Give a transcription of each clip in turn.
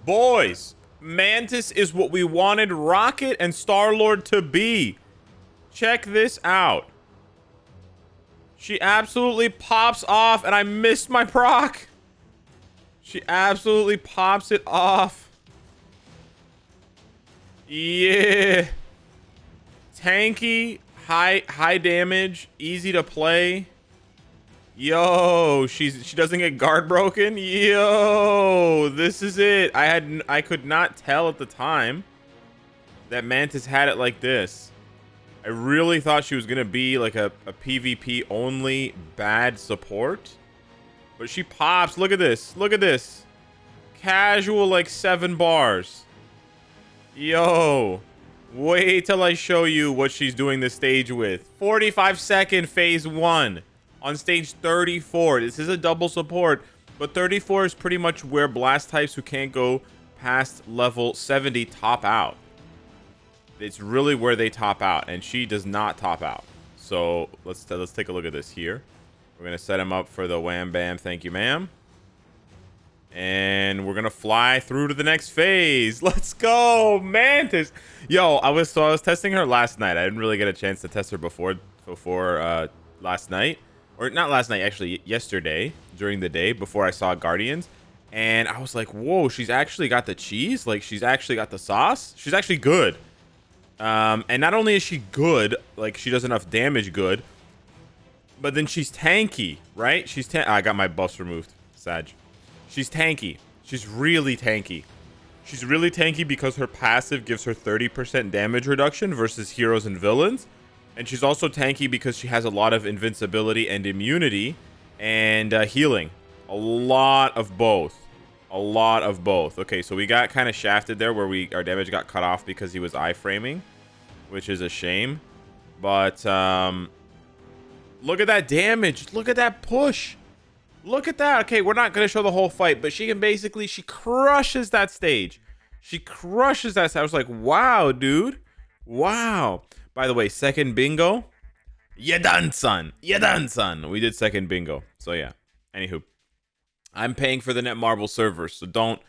Boys, Mantis is what we wanted Rocket and Star-Lord to be. Check this out. She absolutely pops off, and I missed my proc. She absolutely pops it off. Yeah. Tanky, high damage, easy to play. Yo, she doesn't get guard broken. Yo, this is it. I could not tell at the time that Mantis had it like this. I really thought she was gonna be like a PvP only bad support, but she pops. Look at this. Look at this. Casual like 7 bars. Yo, wait till I show you what she's doing this stage with. 45-second phase 1 on stage 34. This is a double support, but 34 is pretty much where blast types who can't go past level 70 top out. It's really where they top out, and she does not top out. So let's take a look at this here. We're gonna set him up for the wham bam, thank you ma'am, and we're gonna fly through to the next phase. Let's go, Mantis. Yo, I was testing her last night. I didn't really get a chance to test her before last night, or not last night, actually yesterday during the day before I saw Guardians, and I was like, whoa, she's actually got the cheese. Like, she's actually got the sauce. She's actually good. And not only is she good, like she does enough damage good, but then she's tanky, right? I got my buffs removed, Sag. She's tanky. She's really tanky. She's really tanky because her passive gives her 30% damage reduction versus heroes and villains. And she's also tanky because she has a lot of invincibility and immunity and healing. A lot of both. A lot of both. Okay, so we got kind of shafted there where our damage got cut off because he was iframing, which is a shame. But look at that damage. Look at that push. Look at that. Okay, we're not going to show the whole fight, but she crushes that stage. She crushes that stage. I was like, wow, dude. Wow. By the way, second bingo. You done, son. You done, son. We did second bingo. So yeah. Anywho, I'm paying for the Netmarble servers, so don't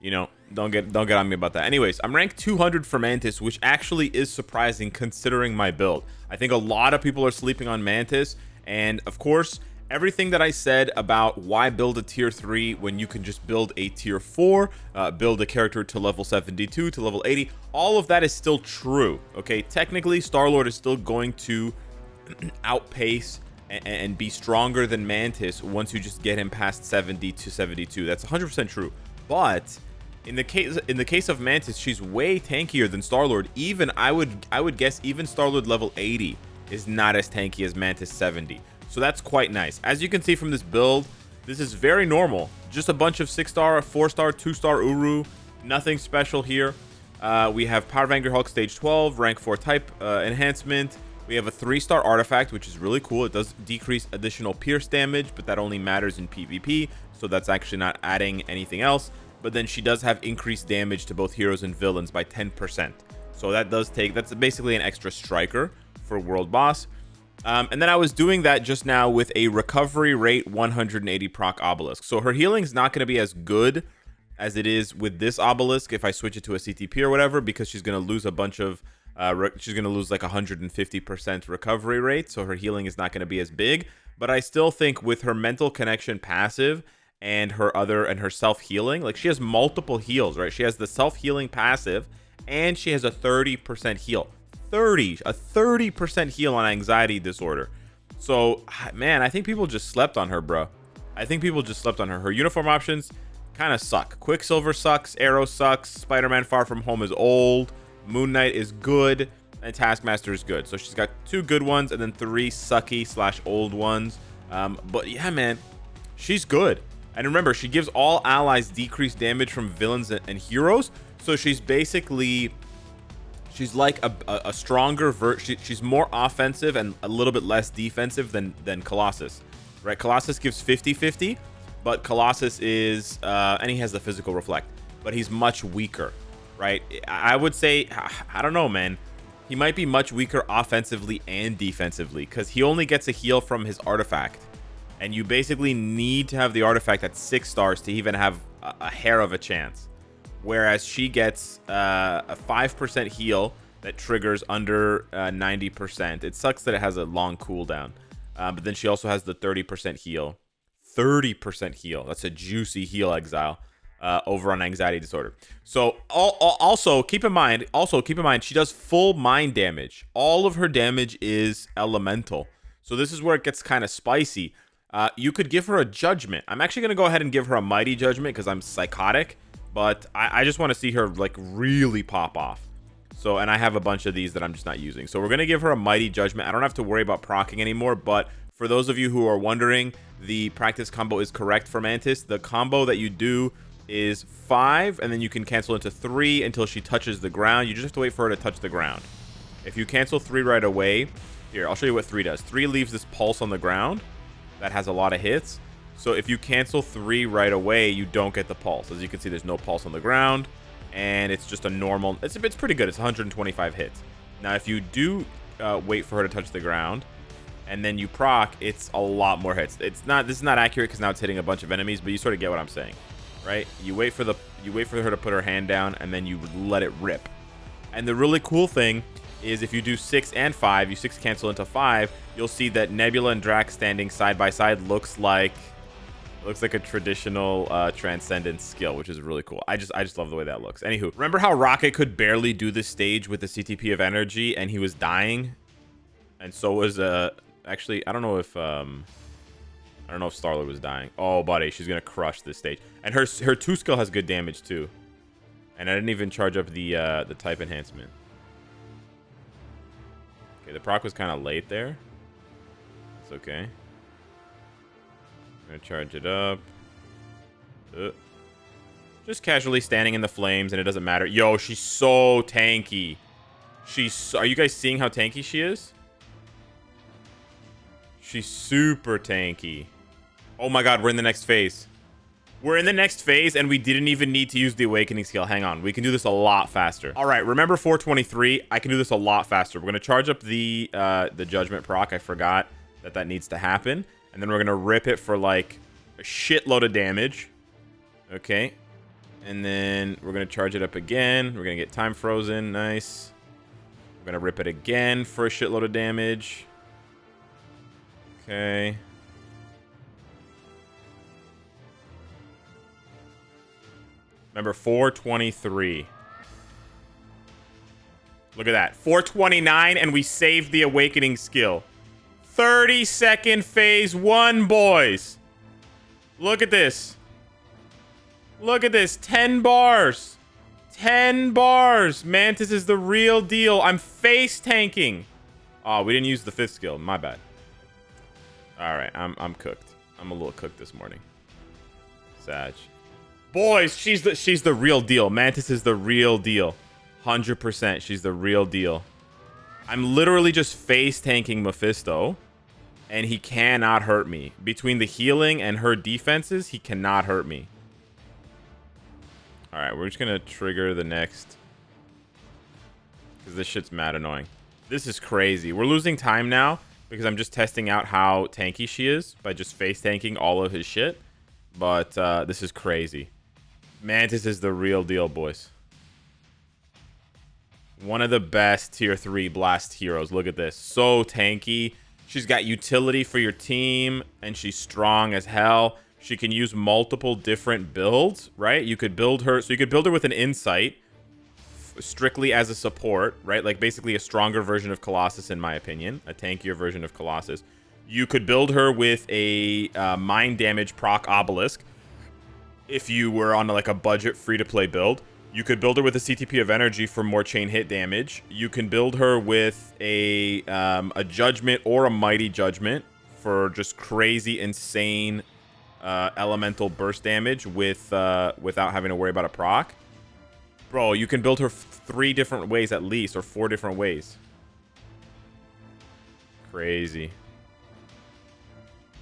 get on me about that. Anyways, I'm ranked 200 for Mantis, which actually is surprising considering my build. I think a lot of people are sleeping on Mantis, and of course, everything that I said about why build a tier 3 when you can just build a tier 4, build a character to level 72 to level 80, all of that is still true. Okay, technically Star-Lord is still going to outpace and be stronger than Mantis once you just get him past 70 to 72. That's 100% true. But in the case of Mantis, she's way tankier than Star-Lord. Even I would guess even Star-Lord level 80 is not as tanky as Mantis 70. So that's quite nice. As you can see from this build, this is very normal. Just a bunch of 6-star, 4-star, 2-star Uru. Nothing special here. We have Power of Angry Hulk stage 12, rank 4 type enhancement. We have a 3-star artifact, which is really cool. It does decrease additional pierce damage, but that only matters in PvP, so that's actually not adding anything else. But then she does have increased damage to both heroes and villains by 10%. So that's basically an extra striker for World Boss. And then I was doing that just now with a recovery rate 180 proc obelisk. So her healing is not going to be as good as it is with this obelisk if I switch it to a CTP or whatever, because she's going to lose a bunch of she's going to lose like 150% recovery rate, so her healing is not going to be as big. But I still think with her mental connection passive and her self-healing, like she has multiple heals, right? She has the self-healing passive and she has a 30% heal. A 30% heal on anxiety disorder. So man, I think people just slept on her, bro. I think people just slept on her. Her uniform options kind of suck. Quicksilver sucks, Arrow sucks, Spider-Man Far From Home is old, Moon Knight is good, and Taskmaster is good. So she's got 2 good ones and then 3 sucky / old ones. But yeah, man, she's good. And remember, she gives all allies decreased damage from villains and heroes. So she's basically, she's like a stronger she's more offensive and a little bit less defensive than Colossus, right? Colossus gives 50-50, but Colossus is and he has the physical reflect, but he's much weaker, right? I would say, I don't know, man, he might be much weaker offensively and defensively because he only gets a heal from his artifact, and you basically need to have the artifact at 6 stars to even have a hair of a chance. whereas she gets a 5% heal that triggers under 90%. It sucks that it has a long cooldown, but then she also has the 30% heal. 30% heal. That's a juicy heal, Exile. Over on anxiety disorder. So also keep in mind, she does full mind damage. All of her damage is elemental. So this is where it gets kind of spicy. You could give her a judgment. I'm actually gonna go ahead and give her a mighty judgment because I'm psychotic, but I just want to see her like really pop off. So, and I have a bunch of these that I'm just not using. So we're gonna give her a mighty judgment. I don't have to worry about proccing anymore, but for those of you who are wondering, the practice combo is correct for Mantis. The combo that you do is 5, and then you can cancel into 3 until she touches the ground. You just have to wait for her to touch the ground. If you cancel 3 right away, here, I'll show you what 3 does. 3 leaves this pulse on the ground that has a lot of hits. So if you cancel 3 right away, you don't get the pulse. As you can see, there's no pulse on the ground, and it's just a normal, it's pretty good. It's 125 hits. Now, if you do wait for her to touch the ground, and then you proc, it's a lot more hits. This is not accurate because now it's hitting a bunch of enemies, but you sort of get what I'm saying. Right? You wait for her to put her hand down, and then you let it rip. And the really cool thing is if you do 6 and 5, you 6 cancel into 5, you'll see that Nebula and Drax standing side by side looks like a traditional Transcendence skill, which is really cool. I just love the way that looks. Anywho, remember how Rocket could barely do this stage with the CTP of energy, and he was dying? And so was actually, I don't know if Starlord was dying. Oh, buddy, she's gonna crush this stage. And her 2 skill has good damage too. And I didn't even charge up the type enhancement. Okay, the proc was kind of late there. It's okay. I'm gonna charge it up. Just casually standing in the flames, and it doesn't matter. Yo, she's so tanky. Are you guys seeing how tanky she is? She's super tanky. Oh my god, we're in the next phase. We're in the next phase, and we didn't even need to use the awakening skill. Hang on, we can do this a lot faster. All right, remember 423? I can do this a lot faster. We're gonna charge up the judgment proc. I forgot that needs to happen, and then we're gonna rip it for like a shitload of damage. Okay, and then we're gonna charge it up again. We're gonna get time frozen. Nice. We're gonna rip it again for a shitload of damage. Okay. Remember, 423. Look at that. 429, and we saved the awakening skill. 30-second phase 1, boys. Look at this. Look at this. 10 bars. 10 bars. Mantis is the real deal. I'm face tanking. Oh, we didn't use the 5th skill. My bad. All right, I'm cooked. I'm a little cooked this morning. Sag. Boys, she's the real deal. Mantis is the real deal. 100%. She's the real deal. I'm literally just face tanking Mephisto, and he cannot hurt me. Between the healing and her defenses, he cannot hurt me. All right, we're just gonna trigger the next, because this shit's mad annoying. This is crazy. We're losing time now because I'm just testing out how tanky she is by just face tanking all of his shit. But this is crazy. Mantis is the real deal, boys. One of the best tier 3 blast heroes. Look at this. So tanky. She's got utility for your team, and she's strong as hell. She can use multiple different builds, right? You could build her. So you could build her with an insight, strictly as a support, right? Like basically a stronger version of Colossus, in my opinion. A tankier version of Colossus. You could build her with a mind damage proc obelisk. If you were on like a budget free-to-play build, you could build her with a CTP of energy for more chain hit damage. You can build her with a judgment or a mighty judgment for just crazy, insane elemental burst damage without having to worry about a proc. Bro, you can build her 3 different ways at least, or 4 different ways. Crazy.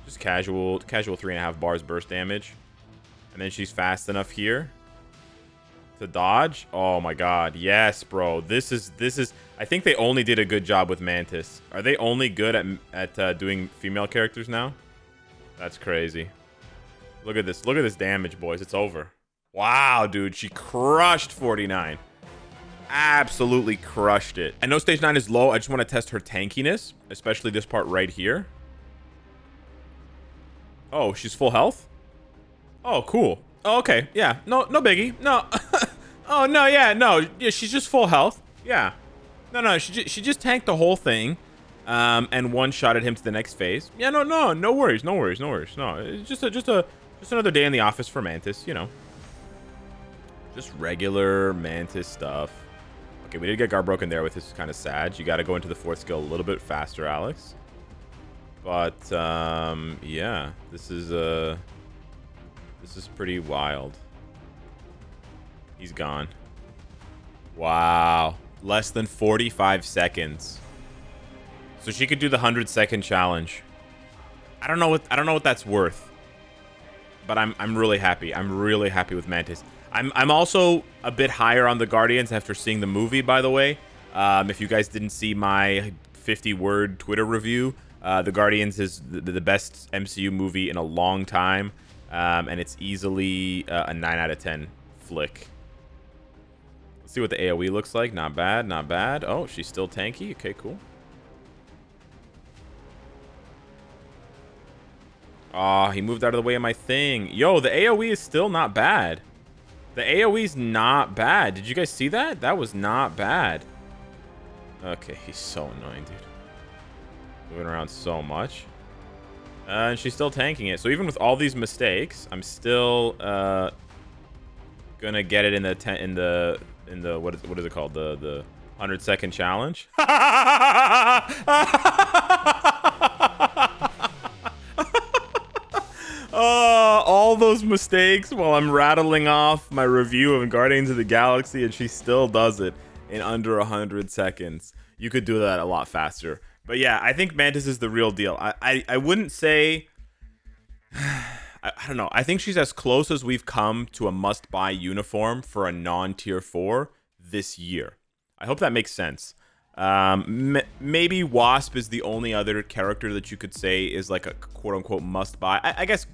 Just casual 3.5 bars burst damage. And then she's fast enough here to dodge. Oh my god. Yes, bro. This is I think they only did a good job with Mantis. Are they only good at doing female characters now? That's crazy. Look at this. Look at this damage, boys. It's over. Wow, dude, she crushed 49. Absolutely crushed it. I know stage 9 is low. I just want to test her tankiness, especially this part right here. Oh, she's full health? Oh, cool. Oh, okay. Yeah. No biggie. No. Oh, no, yeah, no. Yeah, she's just full health. Yeah. No, she just tanked the whole thing. And one-shotted him to the next phase. Yeah, no worries. No, it's just another day in the office for Mantis, you know. Just regular Mantis stuff. Okay, we did get guard broken there, which is kind of sad. You got to go into the 4th skill a little bit faster, Alex. But yeah, this is pretty wild. He's gone. Wow, less than 45 seconds. So she could do the 100-second challenge. I don't know what that's worth. But I'm really happy. I'm really happy with Mantis. I'm also a bit higher on the Guardians after seeing the movie, by the way. If you guys didn't see my 50-word Twitter review, The Guardians is the best MCU movie in a long time. And it's easily a 9 out of 10 flick. Let's see what the AoE looks like. Not bad, not bad. Oh, she's still tanky. Okay, cool. Oh, he moved out of the way of my thing. Yo, the AoE is still not bad. The AoE's not bad. Did you guys see that? That was not bad. Okay, he's so annoying, dude. Moving around so much. And she's still tanking it. So even with all these mistakes, I'm still gonna get it in the what is it called? The 100-second challenge. All those mistakes while I'm rattling off my review of Guardians of the Galaxy, and she still does it in under 100 seconds. You could do that a lot faster. But yeah, I think Mantis is the real deal. I wouldn't say... I don't know. I think she's as close as we've come to a must-buy uniform for a non-tier 4 this year. I hope that makes sense. Maybe Wasp is the only other character that you could say is like a quote-unquote must-buy. I guess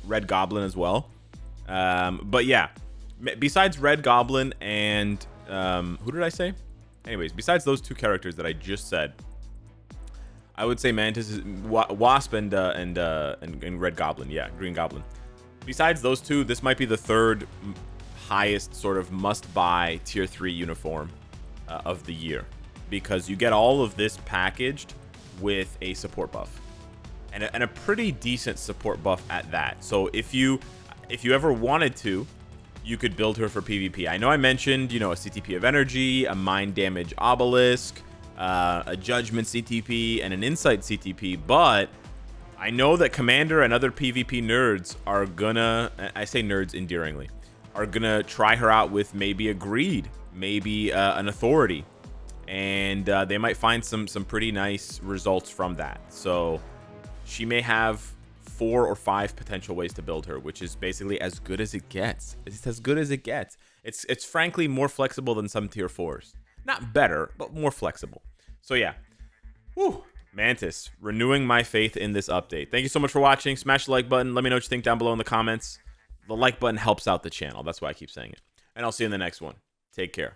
Red Goblin as well. But yeah, besides Red Goblin and... who did I say? Anyways, besides those two characters that I just said, I would say Mantis is Wasp and Red Goblin. Yeah, Green Goblin. Besides those two, this might be the third highest sort of must-buy tier 3 uniform of the year, because you get all of this packaged with a support buff and a pretty decent support buff at that. So if you ever wanted to, you could build her for PvP. I know I mentioned, you know, a CTP of energy, a mind damage obelisk, a judgment CTP, and an insight CTP, but I know that Commander and other PvP nerds are gonna, I say nerds endearingly, are gonna try her out with maybe a greed, maybe an authority, and they might find some pretty nice results from that. So she may have 4 or 5 potential ways to build her, which is basically as good as it gets. It's as good as it gets. It's frankly more flexible than some tier 4s. Not better, but more flexible. So yeah. Whew. Mantis, renewing my faith in this update. Thank you so much for watching. Smash the like button. Let me know what you think down below in the comments. The like button helps out the channel. That's why I keep saying it. And I'll see you in the next one. Take care.